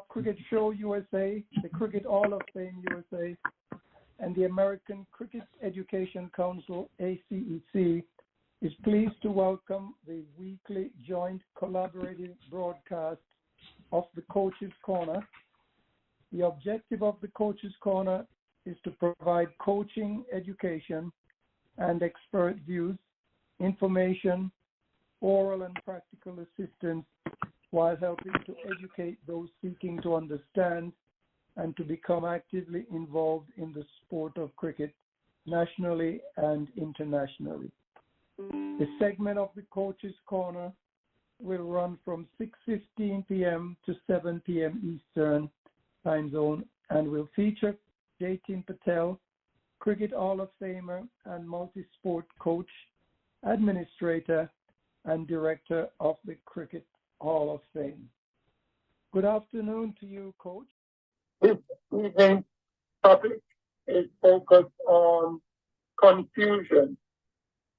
Cricket Show USA, the Cricket Hall of Fame USA, and the American Cricket Education Council, ACEC, is pleased to welcome the weekly joint collaborative broadcast of the Coach's Corner. The objective of the Coach's Corner is to provide coaching, education, and expert views, information, oral and practical assistance, while helping to educate those seeking to understand and to become actively involved in the sport of cricket, nationally and internationally. The segment of the Coach's Corner will run from 6:15 p.m. to 7 p.m. Eastern time zone and will feature Jatin Patel, Cricket Hall of Famer and multi-sport coach, administrator, and director of the Cricket Hall of Fame. Good afternoon to you, Coach. This evening's topic is focused on confusion,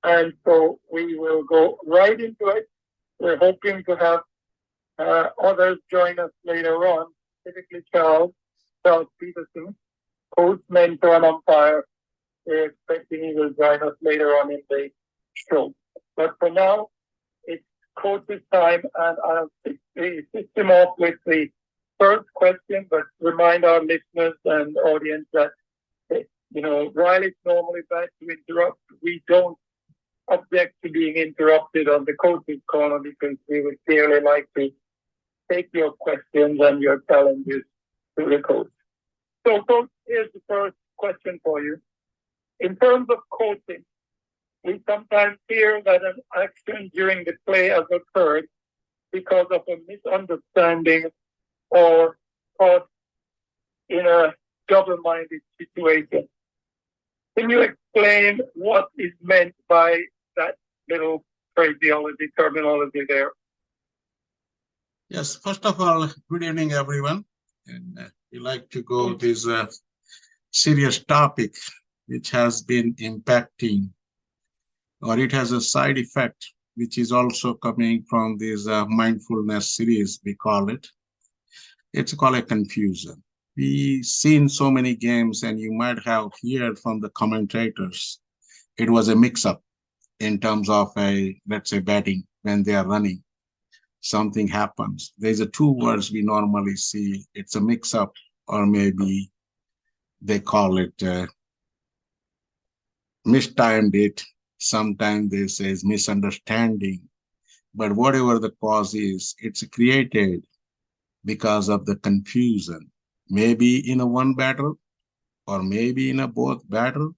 and so we will go right into it. We're hoping to have others join us later on, specifically Charles Peterson, coach, mentor, and umpire. We're expecting he will join us later on in the show. But for now, it's coach's time, and I'll system off with the first question, but remind our listeners and audience that, while it's normally bad to interrupt, we don't object to being interrupted on the Coach's Corner because we would clearly like to take your questions and your challenges to the coach. So, Coach, here's the first question for you. In terms of coaching, we sometimes hear that an action during the play has occurred because of a misunderstanding or caught in a double-minded situation. Can you explain what is meant by that little phraseology, terminology there? Yes, first of all, good evening, everyone. And we like to go this serious topic, which has been impacting, or it has a side effect, which is also coming from this mindfulness series, we call it. It's called a confusion. We've seen so many games, and you might have heard from the commentators, it was a mix-up in terms of let's say batting when they are running. Something happens. There's two words we normally see. It's a mix-up, or maybe they call it mistimed it. Sometimes they say misunderstanding. But whatever the cause is, it's created because of the confusion. Maybe in a one batter, or maybe in a both batter.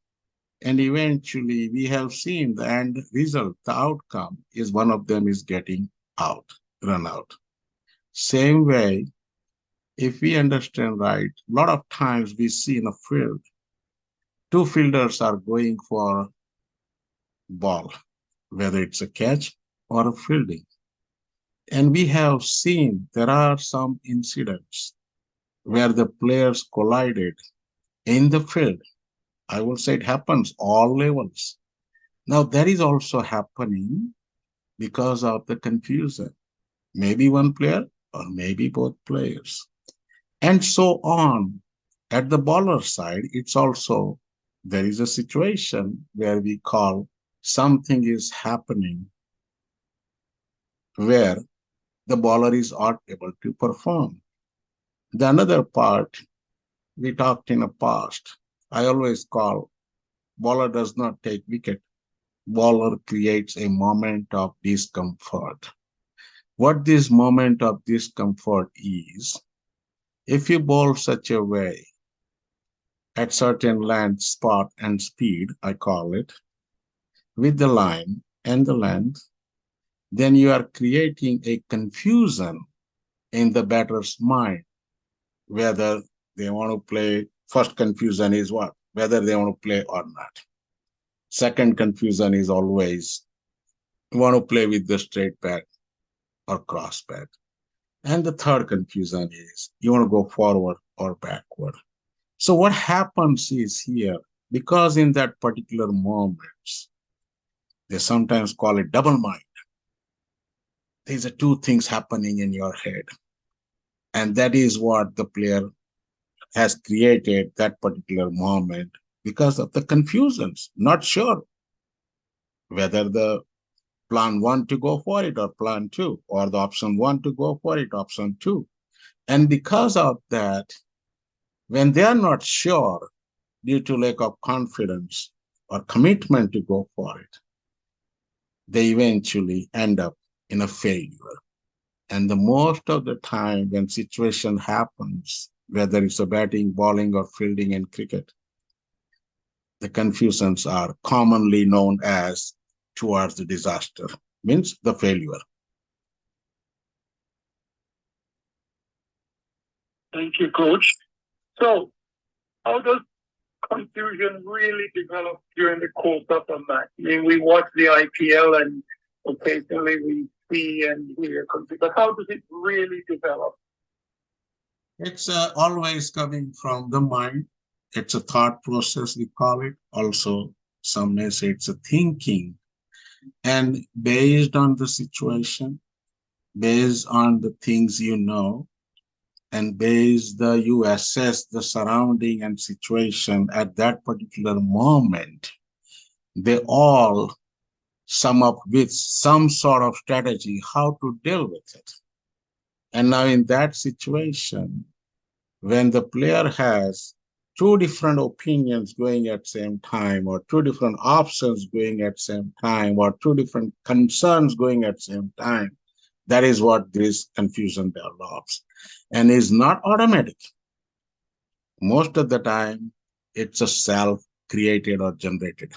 And eventually we have seen the end result, the outcome is one of them is getting out, run out. Same way, if we understand right, a lot of times we see in a field, two fielders are going for ball, whether it's a catch or a fielding. And we have seen there are some incidents where the players collided in the field. I will say it happens all levels. Now that is also happening because of the confusion. Maybe one player or maybe both players. And so on. At the bowler side, it's also, there is a situation where we call something is happening where the bowler is not able to perform. The another part, we talked in the past, I always call bowler does not take wicket. Bowler creates a moment of discomfort. What this moment of discomfort is, if you bowl such a way, at certain length, spot, and speed, I call it, with the line and the length, then you are creating a confusion in the batter's mind, whether they want to play. First confusion is what? Whether they want to play or not. Second confusion is always, you want to play with the straight bat or cross bat. And the third confusion is, you want to go forward or backward. So what happens is here, because in that particular moments, they sometimes call it double mind. These are two things happening in your head. And that is what the player has created that particular moment because of the confusions, not sure whether the plan one to go for it or plan two, or the option one to go for it, option two. And because of that, when they are not sure due to lack of confidence or commitment to go for it, they eventually end up in a failure. And the most of the time when situation happens, whether it's a batting, bowling, or fielding in cricket, the confusions are commonly known as towards the disaster, means the failure. Thank you, Coach. So, how does confusion really develop during the course of a match? I mean, we watch the IPL and occasionally we see and hear confusion, but how does it really develop? It's always coming from the mind. It's a thought process, we call it. Also, some may say it's a thinking. And based on the situation, based on the things you know, and you assess the surrounding and situation at that particular moment, they all sum up with some sort of strategy how to deal with it. And now in that situation, when the player has two different opinions going at same time, or two different options going at same time, or two different concerns going at same time, that is what this confusion develops, and is not automatic. Most of the time, it's a self-created or generated.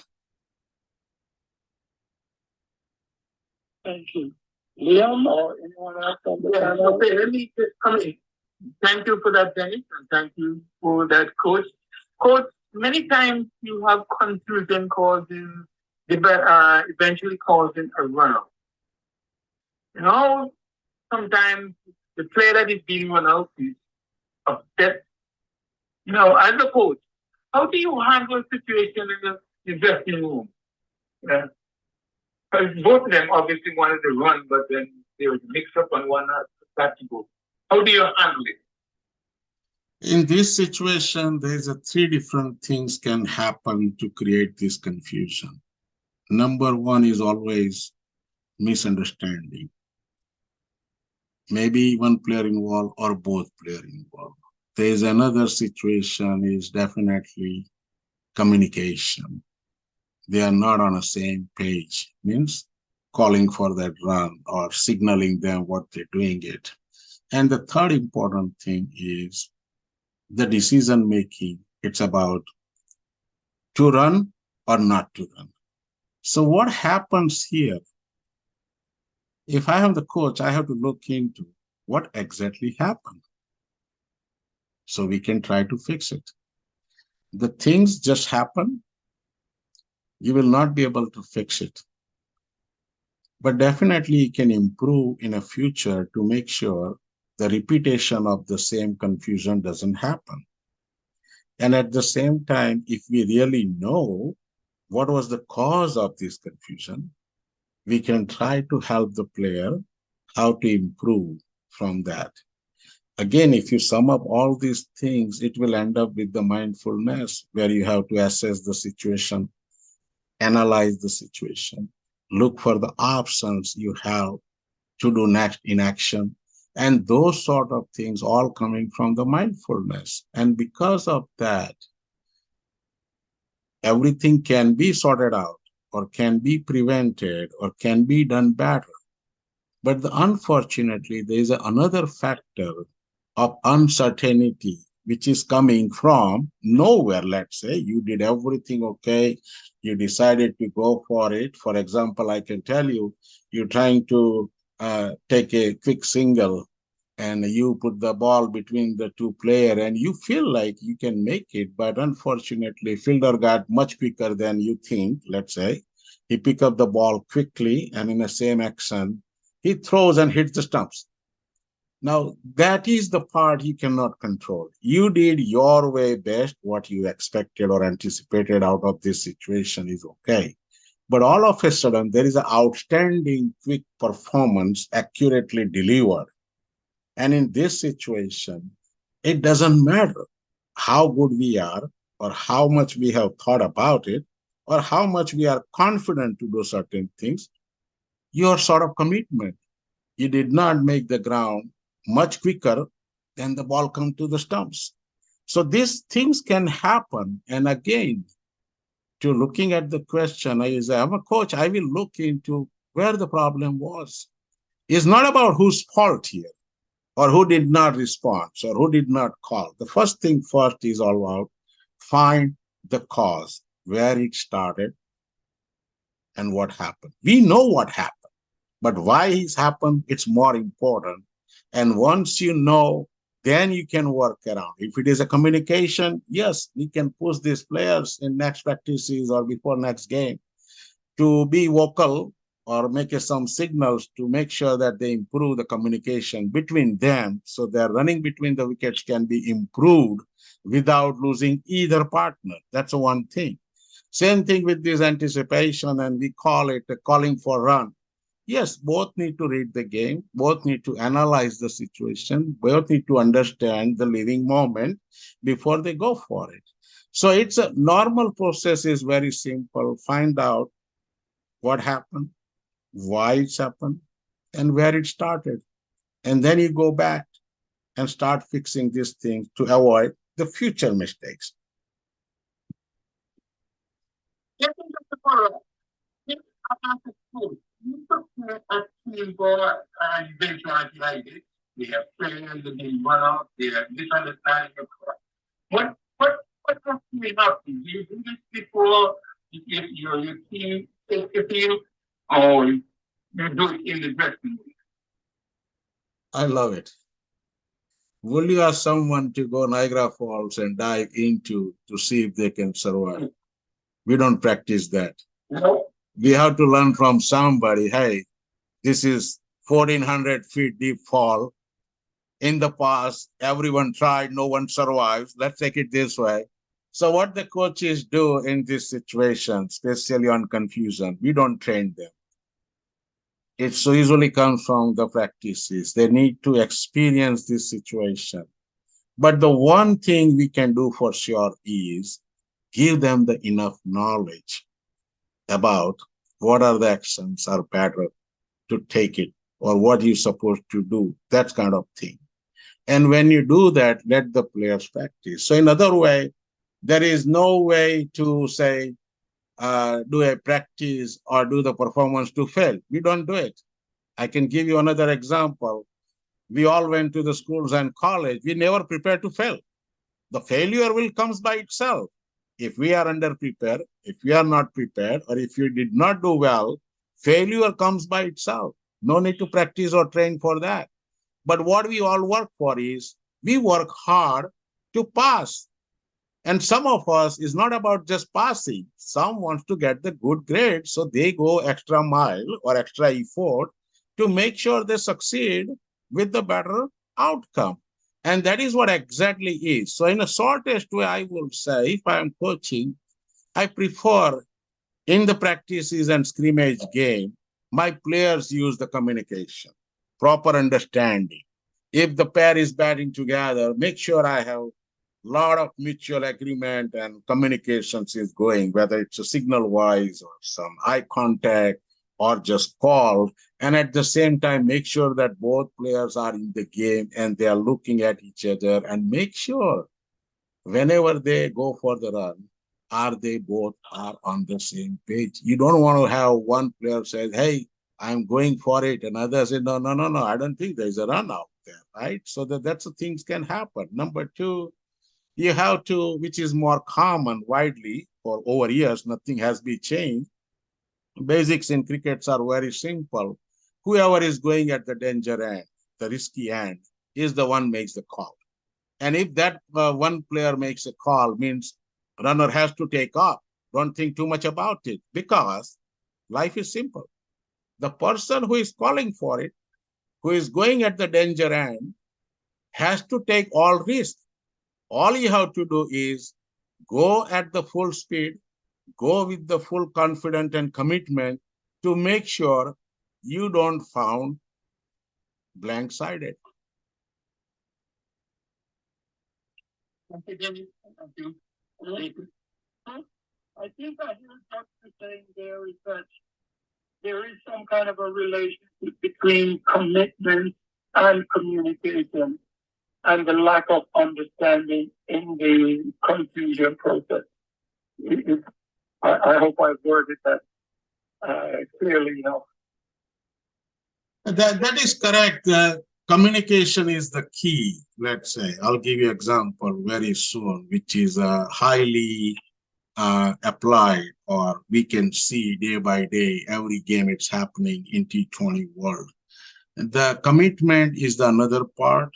Thank you. Liam or anyone else on the panel? Okay, let me just come in. Thank you for that, Denise, and thank you for that, Coach. Coach, many times you have confusion causing, eventually causing a runout. You know, sometimes the player that is being run out is upset. You know, as a coach, how do you handle a situation in the dressing room? Yeah. Because both of them obviously wanted to run, but then there was a mix-up on one had to go. How do you handle it? In this situation, there's three different things can happen to create this confusion. Number one is always misunderstanding. Maybe one player involved or both players involved. There's another situation is definitely communication. They are not on the same page, means calling for that run or signaling them what they're doing it. And the third important thing is the decision making. It's about to run or not to run. So what happens here? If I am the coach, I have to look into what exactly happened, so we can try to fix it. The things just happen, you will not be able to fix it. But definitely you can improve in a future to make sure the repetition of the same confusion doesn't happen. And at the same time, if we really know what was the cause of this confusion, we can try to help the player how to improve from that. Again, if you sum up all these things, it will end up with the mindfulness where you have to assess the situation, analyze the situation, look for the options you have to do next in action, and those sort of things all coming from the mindfulness. And because of that, everything can be sorted out or can be prevented or can be done better. But unfortunately, there is another factor of uncertainty, which is coming from nowhere. Let's say you did everything okay, you decided to go for it. For example, I can tell you, you're trying to take a quick single and you put the ball between the two players and you feel like you can make it, but unfortunately, fielder got much quicker than you think. Let's say he picked up the ball quickly and in the same action, he throws and hits the stumps. Now, that is the part you cannot control. You did your way best. What you expected or anticipated out of this situation is okay. But all of a sudden, there is an outstanding quick performance accurately delivered. And in this situation, it doesn't matter how good we are or how much we have thought about it or how much we are confident to do certain things. Your sort of commitment, you did not make the ground much quicker than the ball come to the stumps. So these things can happen. And again, to looking at the question, I'm a coach, I will look into where the problem was. It's not about whose fault here or who did not respond or who did not call. The first thing first is all about find the cause, where it started and what happened. We know what happened, but why it's happened, it's more important. And once you know, then you can work around. If it is a communication, yes, we can push these players in next practices or before next game to be vocal or make some signals to make sure that they improve the communication between them so their running between the wickets can be improved without losing either partner. That's one thing. Same thing with this anticipation, and we call it a calling for run. Yes, both need to read the game, both need to analyze the situation, both need to understand the living moment before they go for it. So it's a normal process is very simple. Find out what happened, why it's happened, and where it started. And then you go back and start fixing these things to avoid the future mistakes. Getting to the follow-up, if about the school, you prepare a team board and visualize it. We have players that they run off, they have misunderstanding of what has to be happening? Do you do this before if your team takes the field or you do it in the dressing room? I love it. Will you ask someone to go Niagara Falls and dive into to see if they can survive? We don't practice that. No. We have to learn from somebody. Hey, this is 1400 feet deep fall. In the past, everyone tried, no one survives. Let's take it this way. So what the coaches do in this situation, especially on confusion, we don't train them. It so usually comes from the practices. They need to experience this situation. But the one thing we can do for sure is give them the enough knowledge about what are the actions are better to take it or what you're supposed to do, that kind of thing. And when you do that, let the players practice. So in other way, there is no way to say, do a practice or do the performance to fail. We don't do it. I can give you another example. We all went to the schools and college. We never prepared to fail. The failure will comes by itself. If we are underprepared, if we are not prepared, or if you did not do well, failure comes by itself. No need to practice or train for that. But what we all work for is we work hard to pass. And some of us is not about just passing. Some wants to get the good grade, so they go extra mile or extra effort to make sure they succeed with the better outcome. And that is what exactly is. So in a shortest way, I will say, if I am coaching, I prefer in the practices and scrimmage game, my players use the communication, proper understanding. If the pair is batting together, make sure I have lot of mutual agreement and communications is going, whether it's a signal wise or some eye contact or just call. And at the same time, make sure that both players are in the game and they are looking at each other, and make sure whenever they go for the run, are they both are on the same page. You don't want to have one player says, hey, I'm going for it, and others say, no, no, no, no, I don't think there's a run out there, right? So that's the things can happen. Number two, you have to, which is more common widely for over years, nothing has been changed. Basics in crickets are very simple. Whoever is going at the danger end, the risky end, is the one makes the call. And if that one player makes a call, means runner has to take off. Don't think too much about it, because life is simple. The person who is calling for it, who is going at the danger end, has to take all risk. All you have to do is go at the full speed, go with the full confidence and commitment to make sure you don't found blank-sided. Thank you, Denise. Thank you. I think I hear Dr. saying there is that there is some kind of a relationship between commitment and communication and the lack of understanding in the confusion process. I hope I've worded that clearly enough. That is correct. Communication is the key. Let's say, I'll give you an example very soon, which is highly applied, or we can see day by day, every game it's happening in T20 world. The commitment is the another part,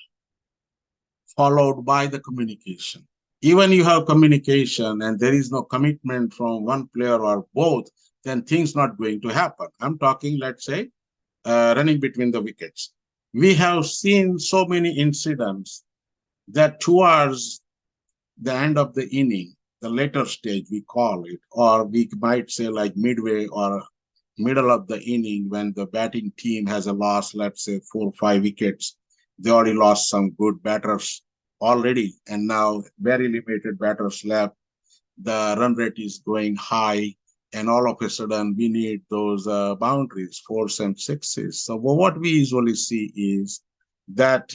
followed by the communication. Even you have communication and there is no commitment from one player or both, then things not going to happen. I'm talking, let's say, running between the wickets. We have seen so many incidents that towards the end of the inning, the later stage we call it, or we might say like midway or middle of the inning, when the batting team has a loss, let's say 4 or 5 wickets, they already lost some good batters already, and now very limited batters left. The run rate is going high, and all of a sudden we need those boundaries, 4s and 6s. So what we usually see is that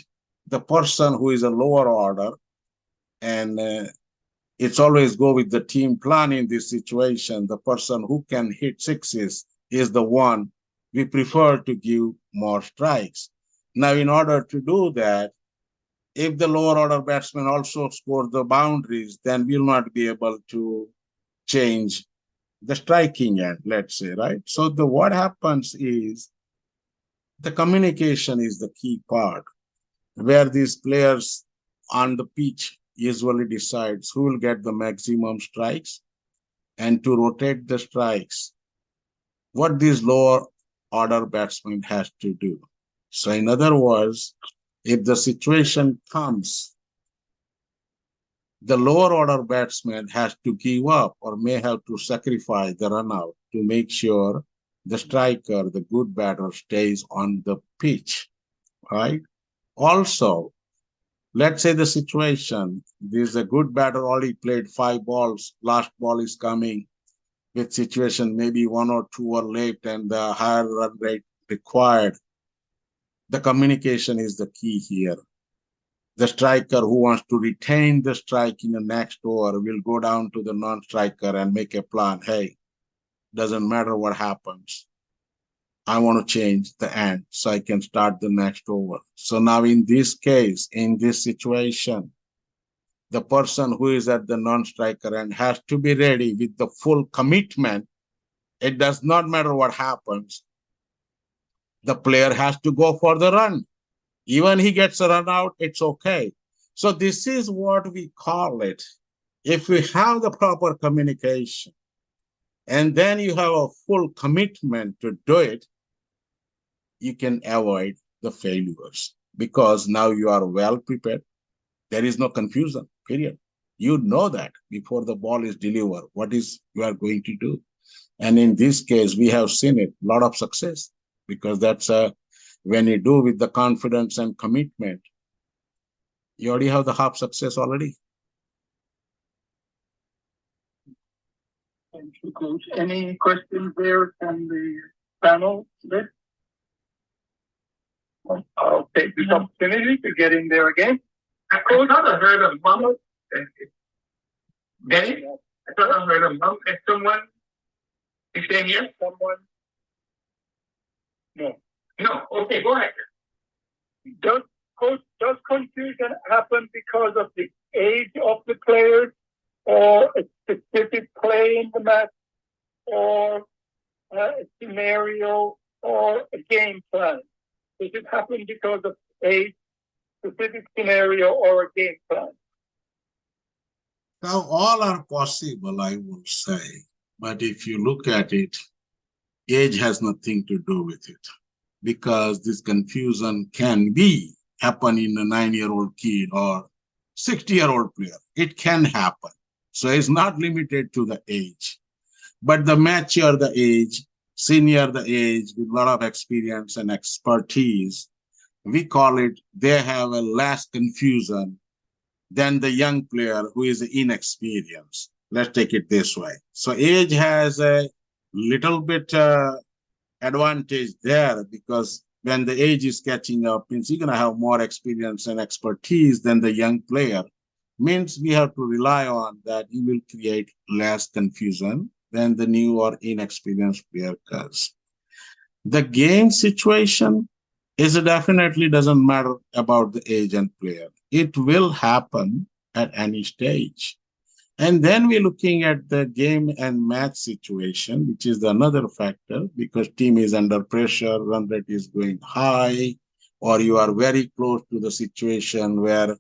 the person who is a lower order, and it's always go with the team plan in this situation, the person who can hit 6s is the one we prefer to give more strikes. Now, in order to do that, if the lower order batsman also score the boundaries, then we'll not be able to change the striking end, let's say, right? So what happens is the communication is the key part, where these players on the pitch usually decides who will get the maximum strikes, and to rotate the strikes, what this lower order batsman has to do. So in other words, if the situation comes, the lower order batsman has to give up or may have to sacrifice the run out to make sure the striker, the good batter, stays on the pitch, right? Also, let's say the situation, there's a good batter already played 5 balls, last ball is coming with situation maybe 1 or 2 are left and the higher run rate required. The communication is the key here. The striker who wants to retain the strike in the next over will go down to the non-striker and make a plan. Hey, doesn't matter what happens. I want to change the end so I can start the next over. So now in this case, in this situation, the person who is at the non-striker end has to be ready with the full commitment. It does not matter what happens. The player has to go for the run. Even he gets a run out, it's okay. So this is what we call it. If we have the proper communication, and then you have a full commitment to do it, you can avoid the failures, because now you are well prepared. There is no confusion, period. You know that before the ball is delivered, what is you are going to do. And in this case, we have seen it, a lot of success, because that's when you do with the confidence and commitment, you already have the half success already. Thank you, Coach. Any questions there from the panel? I'll take this opportunity to get in there again. Coach, I thought I heard a mama. Denny, I thought I heard a mama. Is someone? Is there here? Someone? No. No. Okay, go ahead. Does confusion happen because of the age of the players, or a specific play in the match, or a scenario, or a game plan? Does it happen because of a specific scenario or a game plan? Now, all are possible, I will say. But if you look at it, age has nothing to do with it, because this confusion can be happen in a 9-year-old kid or 60-year-old player. It can happen. So it's not limited to the age. But the mature the age, senior the age, with a lot of experience and expertise, we call it, they have a less confusion than the young player who is inexperienced. Let's take it this way. So age has a little bit advantage there, because when the age is catching up, means you're going to have more experience and expertise than the young player. Means we have to rely on that you will create less confusion than the new or inexperienced player does. The game situation is definitely doesn't matter about the age and player. It will happen at any stage. And then we're looking at the game and match situation, which is another factor, because team is under pressure, run rate is going high, or you are very close to the situation where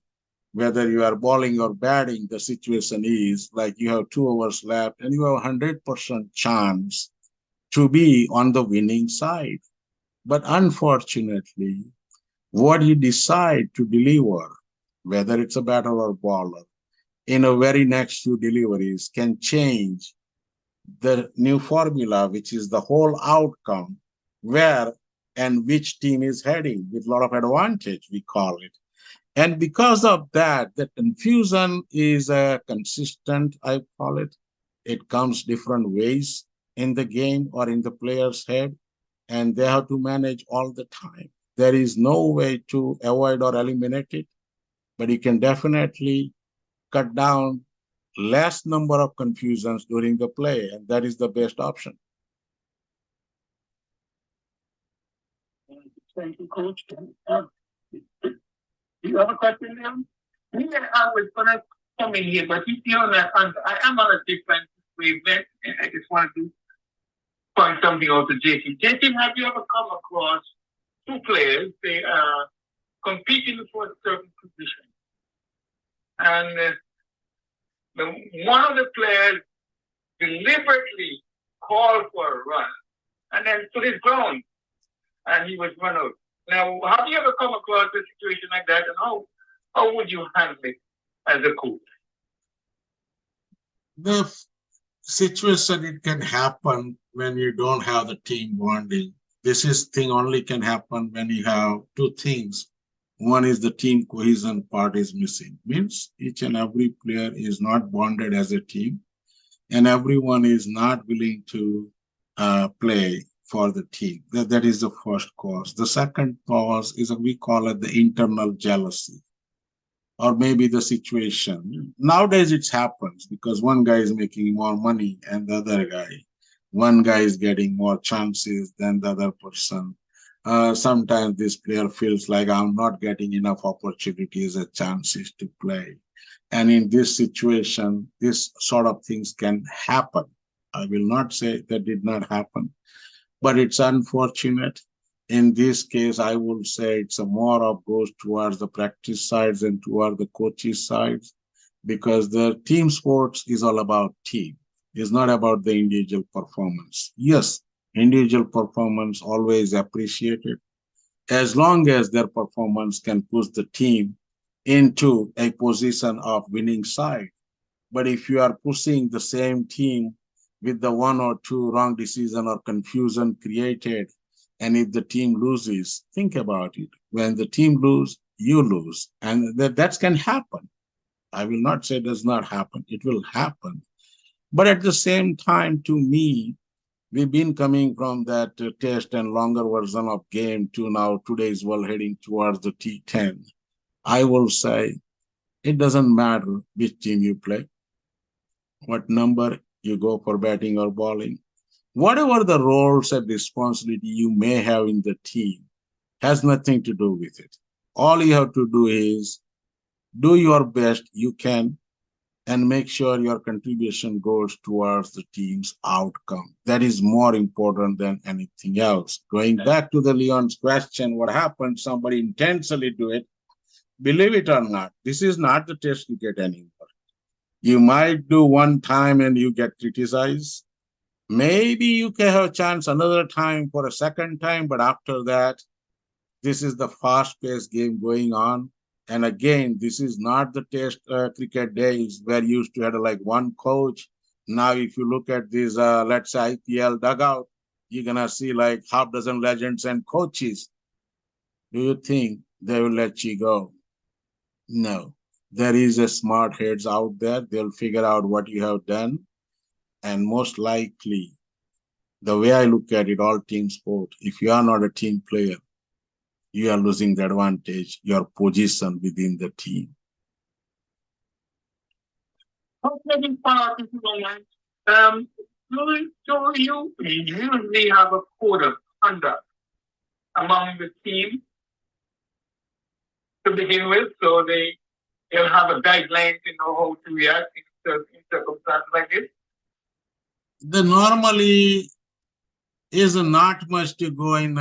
whether you are bowling or batting, the situation is like you have 2 hours left and you have 100% chance to be on the winning side. But unfortunately, what you decide to deliver, whether it's a batter or bowler, in a very next few deliveries can change the new formula, which is the whole outcome, where and which team is heading with a lot of advantage, we call it. And because of that, the confusion is consistent, I call it. It comes different ways in the game or in the player's head, and they have to manage all the time. There is no way to avoid or eliminate it, but you can definitely cut down less number of confusions during the play, and that is the best option. Thank you, Coach. Do you have a question, Leon? Yeah, I was gonna come in here, but you know that I am on a different wavelength, and I just wanted to point something out to Jatin. Jatin, have you ever come across two players? They are competing for a certain position, and one of the players deliberately called for a run and then stood his ground, and he was run out. Now, have you ever come across a situation like that, and how would you handle it as a coach? The situation, it can happen when you don't have the team bonding. This thing only can happen when you have two things. One is the team cohesion part is missing. Means each and every player is not bonded as a team, and everyone is not willing to play for the team. That is the first cause. The second cause is we call it the internal jealousy, or maybe the situation. Nowadays it happens because one guy is making more money and the other guy, one guy is getting more chances than the other person. Sometimes this player feels like I'm not getting enough opportunities and chances to play. And in this situation, this sort of things can happen. I will not say that did not happen, but it's unfortunate. In this case, I will say it's a more of goes towards the practice sides and toward the coaches sides, because the team sports is all about team. It's not about the individual performance. Yes, individual performance always appreciated, as long as their performance can push the team into a position of winning side. But if you are pushing the same team with the one or two wrong decision or confusion created, and if the team loses, think about it. When the team lose, you lose. And that can happen. I will not say does not happen. It will happen. But at the same time, to me, we've been coming from that test and longer version of game to now today's world heading towards the T10. I will say it doesn't matter which team you play, what number you go for batting or bowling. Whatever the roles and responsibility you may have in the team has nothing to do with it. All you have to do is do your best you can and make sure your contribution goes towards the team's outcome. That is more important than anything else. Going back to the Leon's question, what happens? Somebody intentionally do it. Believe it or not, this is not the test you get anymore. You might do one time and you get criticized. Maybe you can have a chance another time for a second time, but after that, this is the fast-paced game going on. And again, this is not the test cricket days where you used to have like one coach. Now, if you look at this, let's say IPL dugout, you're going to see like half dozen legends and coaches. Do you think they will let you go? No. There is a smart heads out there. They'll figure out what you have done. And most likely, the way I look at it, all team sport, if you are not a team player, you are losing the advantage, your position within the team. Okay, part, if you don't mind. Do you usually have a code of conduct among the team to begin with, so they'll have a guideline to know how to react in circumstances like this? The normally is not much to go in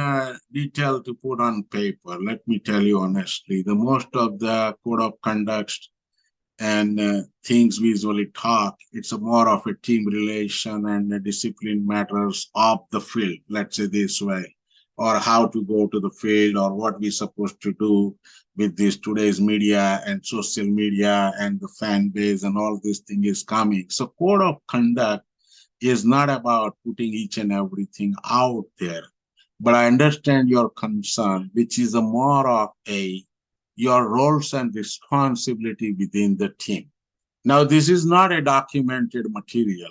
detail to put on paper. Let me tell you honestly, the most of the code of conduct and things we usually talk, it's a more of a team relation and discipline matters off the field, let's say this way, or how to go to the field or what we're supposed to do with this today's media and social media and the fan base and all this thing is coming. So code of conduct is not about putting each and everything out there, but I understand your concern, which is a more of your roles and responsibility within the team. Now, this is not a documented material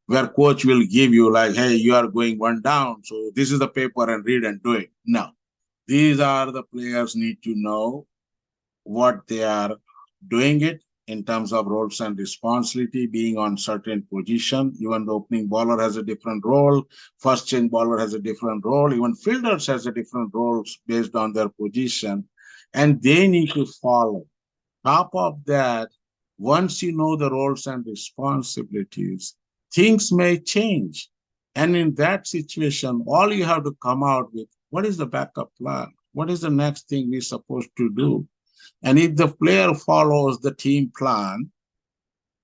where coach will give you like, hey, you are going one down, so this is the paper and read and do it. No, these are the players need to know what they are doing it in terms of roles and responsibility, being on certain position. Even the opening bowler has a different role, first change bowler has a different role, even fielders has a different roles based on their position, and they need to follow. Top of that, once you know the roles and responsibilities, things may change. And in that situation, all you have to come out with, what is the backup plan? What is the next thing we're supposed to do? And if the player follows the team plan,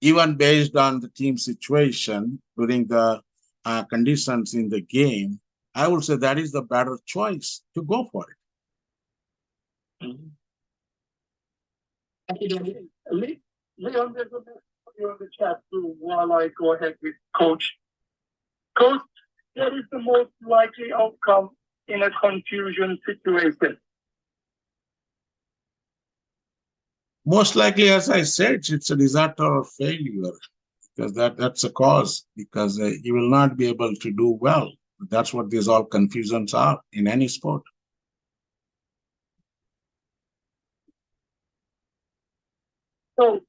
even based on the team situation during the conditions in the game, I would say that is the better choice to go for it. Mm-hmm. Leon, there's a message on the chat room while I go ahead with Coach. Coach, what is the most likely outcome in a confusion situation? Most likely, as I said, it's a disaster or failure, because that's a cause, because you will not be able to do well. That's what these all confusions are in any sport. So,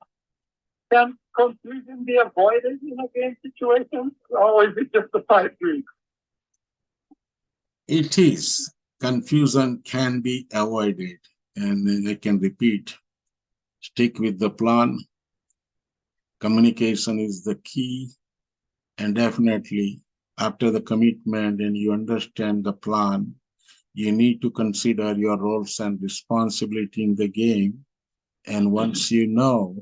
can confusion be avoided in a game situation, or is it just a pipe dream? It is. Confusion can be avoided, and I can repeat. Stick with the plan. Communication is the key. And definitely, after the commitment and you understand the plan, you need to consider your roles and responsibility in the game. And once you know,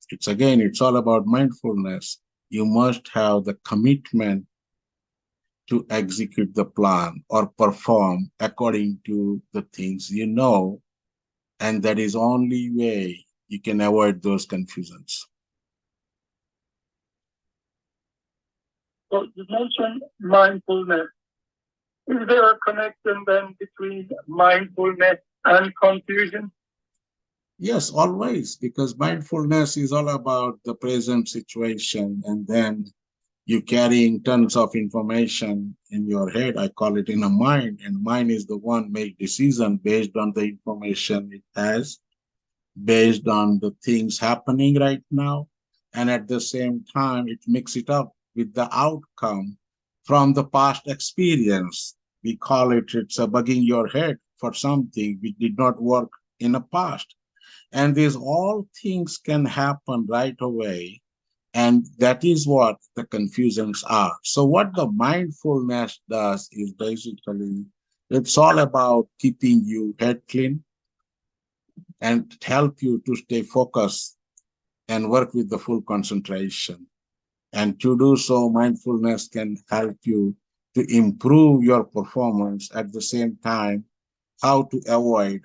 it's all about mindfulness. You must have the commitment to execute the plan or perform according to the things you know. And that is only way you can avoid those confusions. So you mentioned mindfulness. Is there a connection then between mindfulness and confusion? Yes, always, because mindfulness is all about the present situation, and then you carrying tons of information in your head. I call it in a mind, and mind is the one make decision based on the information it has, based on the things happening right now, and at the same time, it mix it up with the outcome from the past experience. We call it's a bugging your head for something which did not work in the past. And these all things can happen right away. And that is what the confusions are. So what the mindfulness does is basically, it's all about keeping you head clean and help you to stay focused and work with the full concentration. And to do so, mindfulness can help you to improve your performance at the same time, how to avoid,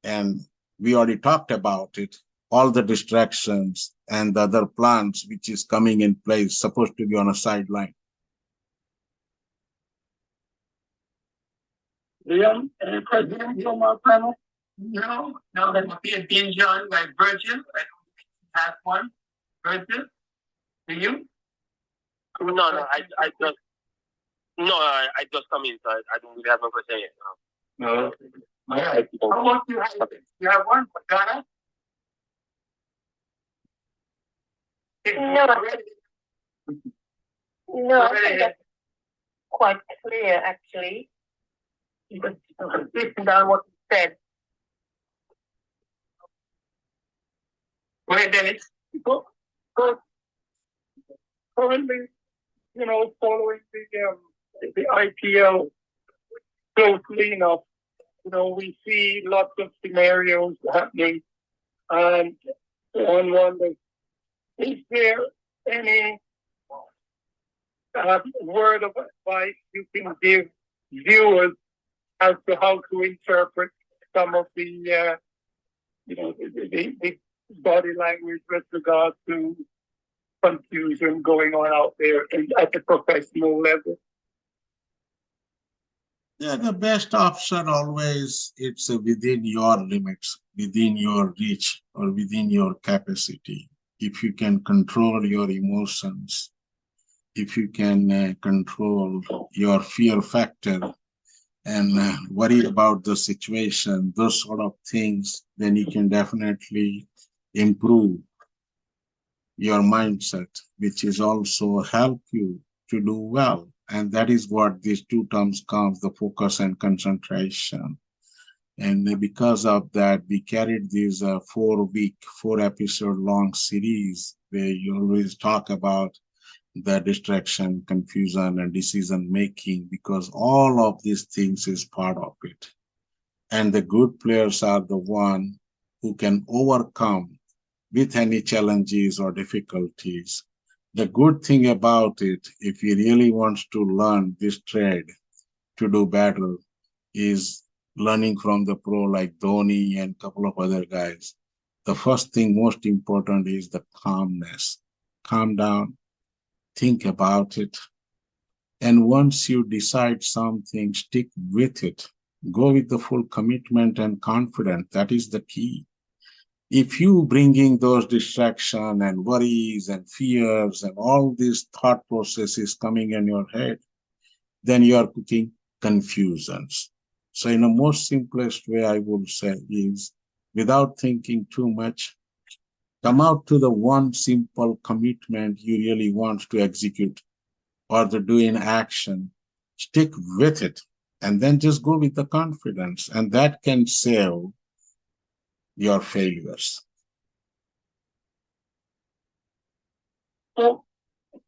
and we already talked about it, all the distractions and the other plans which is coming in place, supposed to be on a sideline. Leon, any questions from our panel? No, now that we're being joined by Virgil, I have one. Bridget, do you? No, I just come in, so I don't really have no question yet. No. All right. How about you? You have one? Ghana? No, I think that's quite clear, actually. But listen down what you said. Go ahead, Dennis. Go. Currently, following the IPL closely enough, we see lots of scenarios happening, and one wonders, is there any word of advice you can give viewers as to how to interpret some of the body language with regard to confusion going on out there at the professional level? Yeah, the best option always it's within your limits, within your reach, or within your capacity. If you can control your emotions, if you can control your fear factor and worry about the situation, those sort of things, then you can definitely improve your mindset, which is also help you to do well. And that is what these two terms comes, the focus and concentration. And because of that, we carried this 4-episode long series where you always talk about the distraction, confusion, and decision making, because all of these things is part of it. And the good players are the one who can overcome with any challenges or difficulties. The good thing about it, if he really wants to learn this trade to do better, is learning from the pro like Dhoni and a couple of other guys. The first thing, most important, is the calmness. Calm down, think about it. And once you decide something, stick with it. Go with the full commitment and confidence. That is the key. If you bringing those distractions and worries and fears and all these thought processes coming in your head, then you are cooking confusions. So in the most simplest way, I would say is, without thinking too much, come out to the one simple commitment you really want to execute or to do in action. Stick with it and then just go with the confidence, and that can save your failures. So,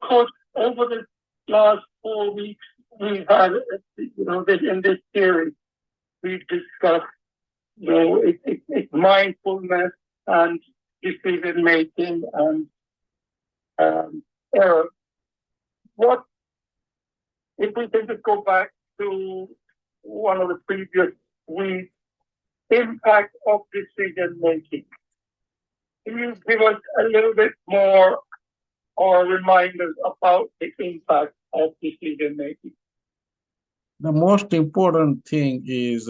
Coach, over the last 4 weeks, we've had, in this series, we've discussed, it's mindfulness and decision making and error. What, if we can just go back to one of the previous weeks, impact of decision making. Can you give us a little bit more or reminders about the impact of decision making? The most important thing is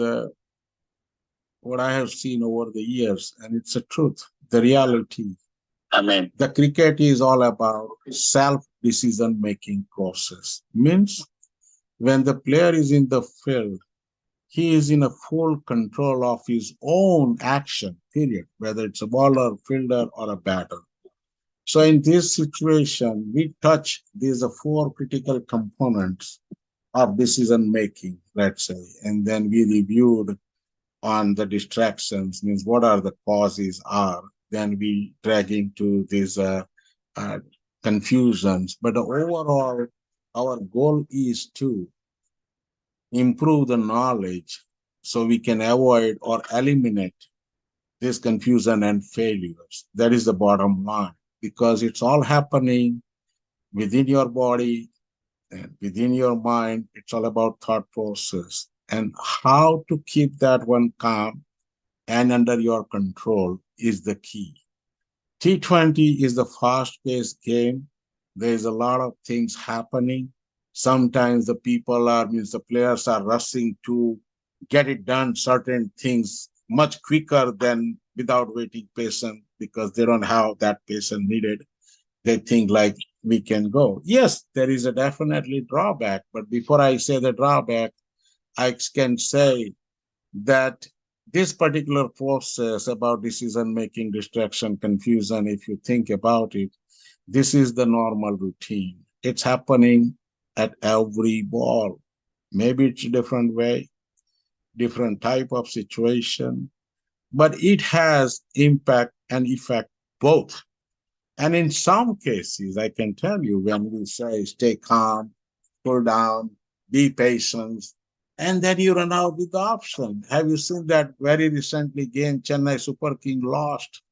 what I have seen over the years, and it's the truth, the reality. Amen. The cricket is all about self-decision making process. Means when the player is in the field, he is in a full control of his own action, period, whether it's a bowler, fielder, or a batter. So in this situation, we touch these 4 critical components of decision making, let's say, and then we reviewed on the distractions, means what are the causes are, then we drag into these confusions. But overall, our goal is to improve the knowledge so we can avoid or eliminate this confusion and failures. That is the bottom line, because it's all happening within your body and within your mind. It's all about thought process and how to keep that one calm and under your control is the key. T20 is the fast-paced game. There's a lot of things happening. Sometimes the players are rushing to get it done, certain things much quicker than without waiting patient. because they don't have that patient needed. They think like we can go. Yes, there is a definitely drawback, but before I say the drawback, I can say that this particular process about decision-making, distraction, confusion, if you think about it, this is the normal routine. It's happening at every ball. Maybe it's a different way, different type of situation, but it has impact and effect both. And in some cases, I can tell you when we say stay calm, cool down, be patient, and then you run out with the option. Have you seen that very recently game Chennai Super King lost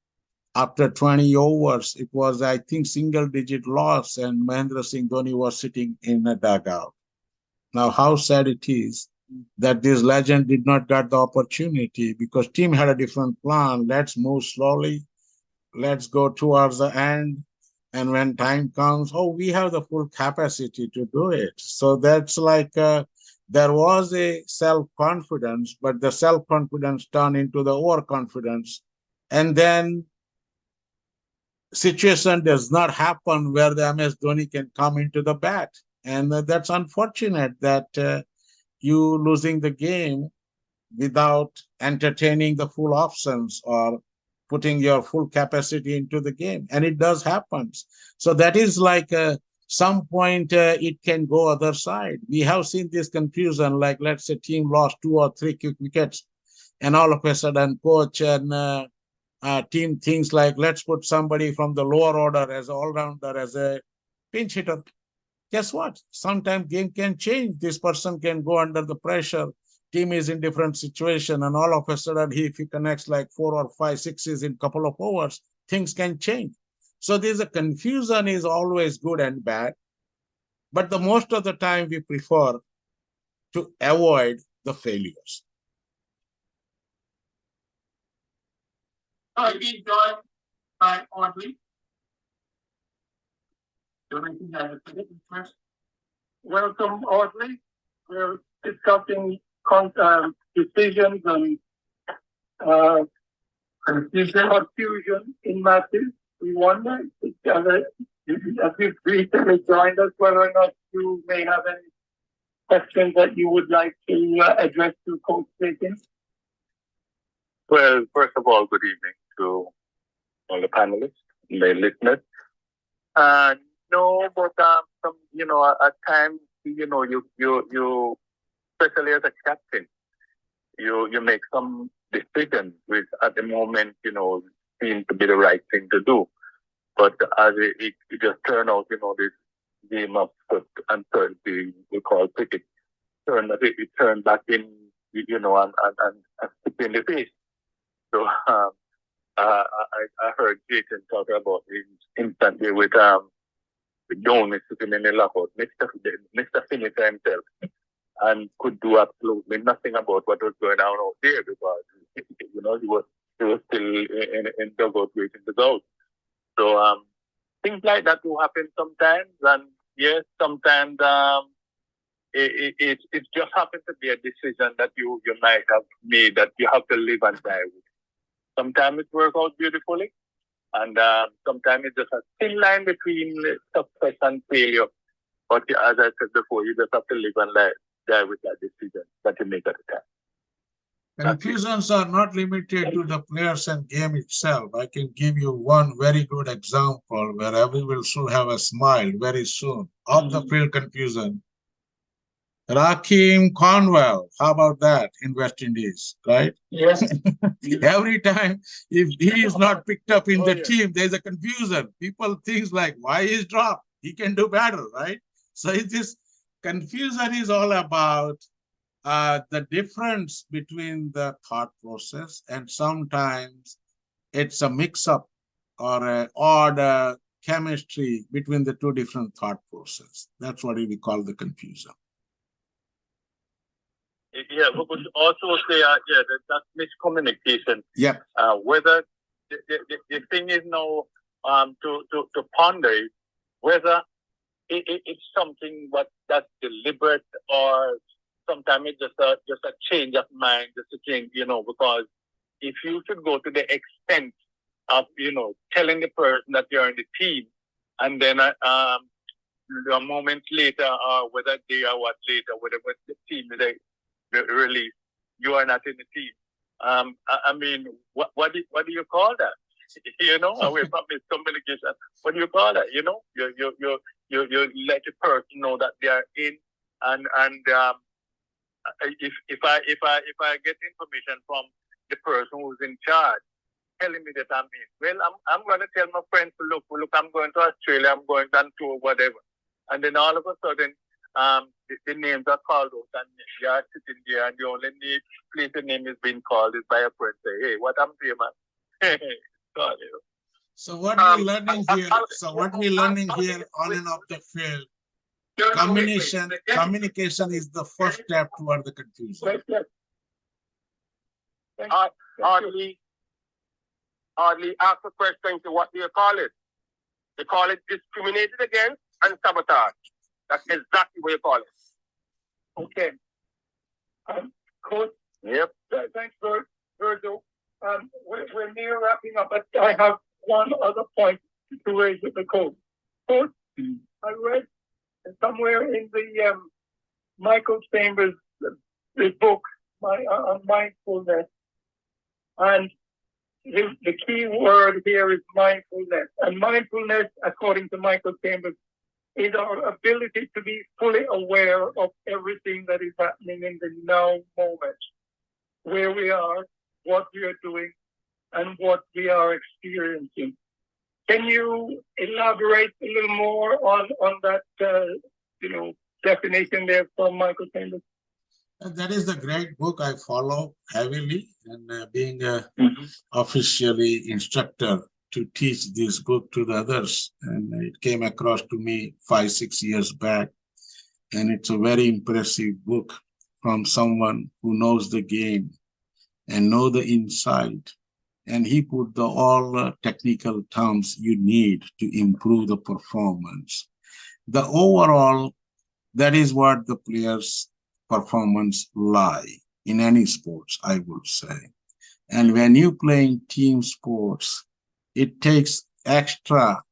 after 20 overs? It was, I think, single digit loss, and Mahendra Singh Dhoni was sitting in a dugout. Now, how sad it is that this legend did not get the opportunity because team had a different plan. Let's move slowly. Let's go towards the end. And when time comes, oh, we have the full capacity to do it. So that's like there was a self-confidence, but the self-confidence turned into the overconfidence. And then situation does not happen where the MS Dhoni can come into the bat. And that's unfortunate that you losing the game without entertaining the full options or putting your full capacity into the game. And it does happen. So that is like some point it can go other side. We have seen this confusion, like let's say team lost 2 or 3 quick wickets and all of a sudden coach and team thinks like, let's put somebody from the lower order as an all-rounder, as a pinch hitter. Guess what? Sometimes game can change. This person can go under the pressure. Team is in different situation, and all of a sudden, if he connects like 4 or 5 sixes in a couple of overs, things can change. So there's a confusion is always good and bad, but the most of the time we prefer to avoid the failures. I've been joined by Audrey. Welcome, Audrey. We're discussing decisions and confusion in matches. We wonder as you've recently joined us, whether or not you may have any questions that you would like to address to Coach Jatin. Well, first of all, good evening to all the panelists, the listeners. No, but some, at times, you, especially as a captain, you make some decisions which at the moment, seem to be the right thing to do. But as it just turned out, this game of uncertainty we call cricket, it turned back in, and in the face. So I heard Jatin talk about his instantly with Dhoni sitting in the lockout, Mr. Finisher himself, and could do absolutely nothing about what was going on out there because he was still in dugout waiting to go. So things like that will happen sometimes, and yes, sometimes it just happens to be a decision that you might have made that you have to live and die with. Sometimes it works out beautifully, and sometimes it's just a thin line between success and failure. But as I said before, you just have to live and die with that decision that you make at the time. Confusions are not limited to the players and game itself. I can give you one very good example where everyone should have a smile very soon. Off the field confusion. Rakim Cornwell, how about that in West Indies, right? Yes. Every time, if he is not picked up in the team, there's a confusion. People think like, why is dropped? He can do better, right? So this confusion is all about the difference between the thought process, and sometimes it's a mix-up or an odd chemistry between the two different thought processes. That's what we call the confusion. Yeah, but also say, that's miscommunication. Yeah. Whether the thing is now to ponder is whether it's something that's deliberate or sometimes it's just a change of mind, just a change, because if you should go to the extent telling the person that you're in the team, and then a moment later, or whether day or what later, whatever the team they release, you are not in the team. I mean, what do you call that? Away from miscommunication. What do you call that? You let the person know that they are in, and if I get information from the person who's in charge, telling me that I'm in, well, I'm going to tell my friends to look, I'm going to Australia, I'm going on tour, whatever, and then all of a sudden, the names are called out, and you are sitting there, and the only place the name is being called is by a friend. Say, hey, what I'm doing, man? God, So what we're learning here, on and off the field, communication is the first step toward the confusion. Hardly ask a question to what do you call it? They call it discriminated against and sabotage. That's exactly what you call it. Okay. Coach. Yep. Thanks, Virgil. We're near wrapping up, but I have one other point to raise with the coach. Coach, I read somewhere in the Michael Chambers' book on mindfulness, and the key word here is mindfulness. And mindfulness, according to Michael Chambers, is our ability to be fully aware of everything that is happening in the now moment, where we are, what we are doing, and what we are experiencing. Can you elaborate a little more on that, definition there from Michael Chambers? That is the great book I follow heavily, and being officially instructor to teach this book to the others. And it came across to me 5-6 years back. And it's a very impressive book from someone who knows the game and know the inside. And he put all technical terms you need to improve the performance. The overall, that is what the players' performance lie in any sports, I would say. And when you playing team sports, it takes extra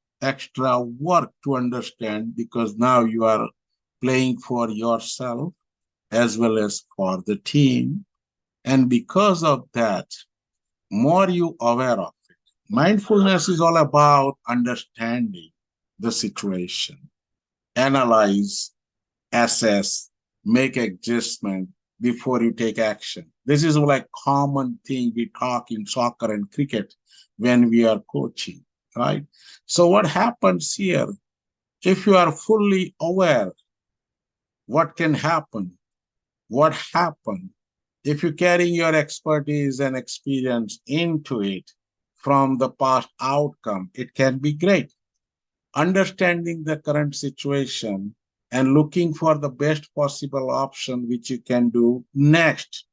work to understand, because now you are playing for yourself as well as for the team. And because of that, more you aware of it. Mindfulness is all about understanding the situation, analyze, assess, make adjustment before you take action. This is like common thing we talk in soccer and cricket when we are coaching, right? So what happens here, if you are fully aware what can happen, what happened, if you carry your expertise and experience into it from the past outcome, it can be great. Understanding the current situation and looking for the best possible option which you can do next.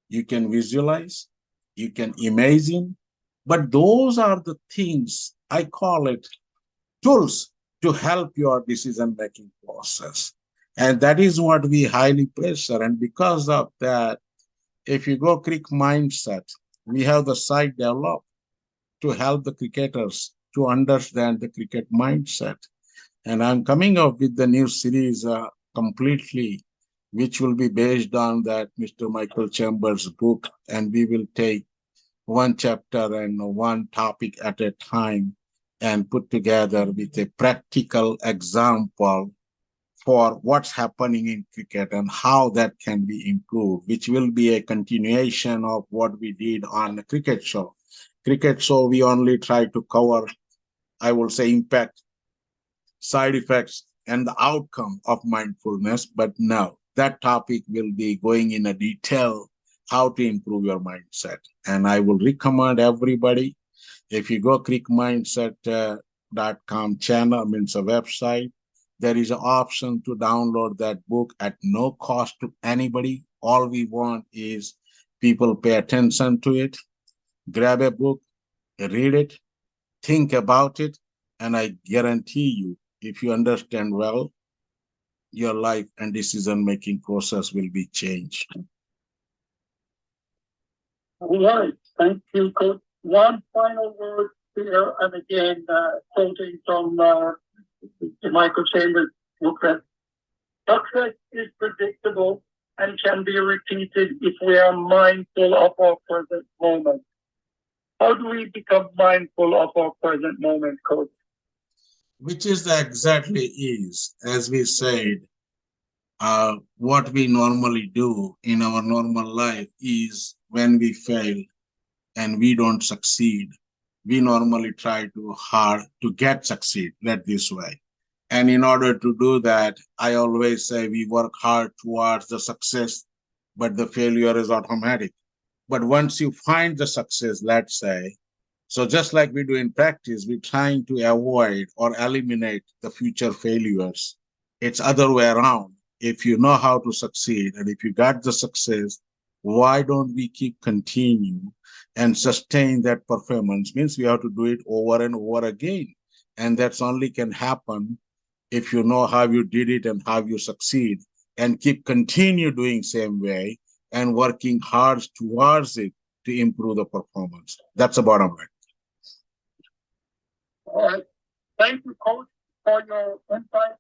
You can visualize, you can imagine, but those are the things, I call it tools to help your decision-making process. And that is what we highly pressure. And because of that, if you go cricket mindset, we have the site developed to help the cricketers to understand the cricket mindset. And I'm coming up with the new series completely, which will be based on that Mr. Michael Chambers' book. And we will take one chapter and one topic at a time and put together with a practical example for what's happening in cricket and how that can be improved, which will be a continuation of what we did on the cricket show. Cricket show, we only try to cover, I will say, impact, side effects, and the outcome of mindfulness. But now that topic will be going in a detail how to improve your mindset. And I will recommend everybody, if you go crickmindset.com channel, means a website, there is an option to download that book at no cost to anybody. All we want is people pay attention to it, grab a book, read it, think about it, and I guarantee you, if you understand well, your life and decision-making process will be changed. All right. Thank you, Coach One final word here, and again, quoting from Michael Chambers' booklet. Success is predictable and can be repeated if we are mindful of our present moment. How do we become mindful of our present moment, Coach? Which is exactly is, as we said, what we normally do in our normal life is when we fail and we don't succeed, we normally try to hard to get succeed, let this way. And in order to do that, I always say we work hard towards the success, but the failure is automatic. But once you find the success, let's say, so just like we do in practice, we're trying to avoid or eliminate the future failures. It's other way around. If you know how to succeed and if you got the success, why don't we keep continue and sustain that performance? Means we have to do it over and over again. And that's only can happen if you know how you did it and how you succeed and keep continue doing same way and working hard towards it to improve the performance. That's the bottom line. All right. Thank you, Coach, for your insight,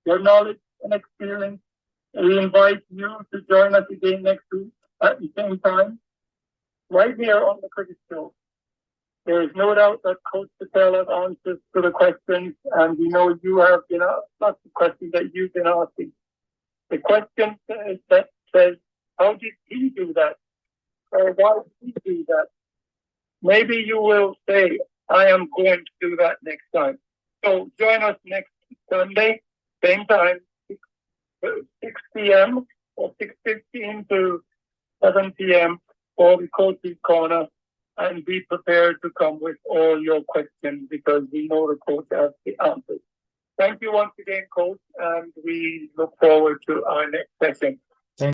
your knowledge and experience. We invite you to join us again next week at the same time, right here on the Cricket Show. There is no doubt that Coach Patel has answers to the questions, and we know you have been asked lots of questions that you've been asking. The question that says, how did he do that? Or why did he do that? Maybe you will say, I am going to do that next time. So join us next Sunday, same time, 6 p.m. or 6:15 to 7 p.m. for the Coach's Corner, and be prepared to come with all your questions because we know the coach has the answers. Thank you once again, Coach, and we look forward to our next session.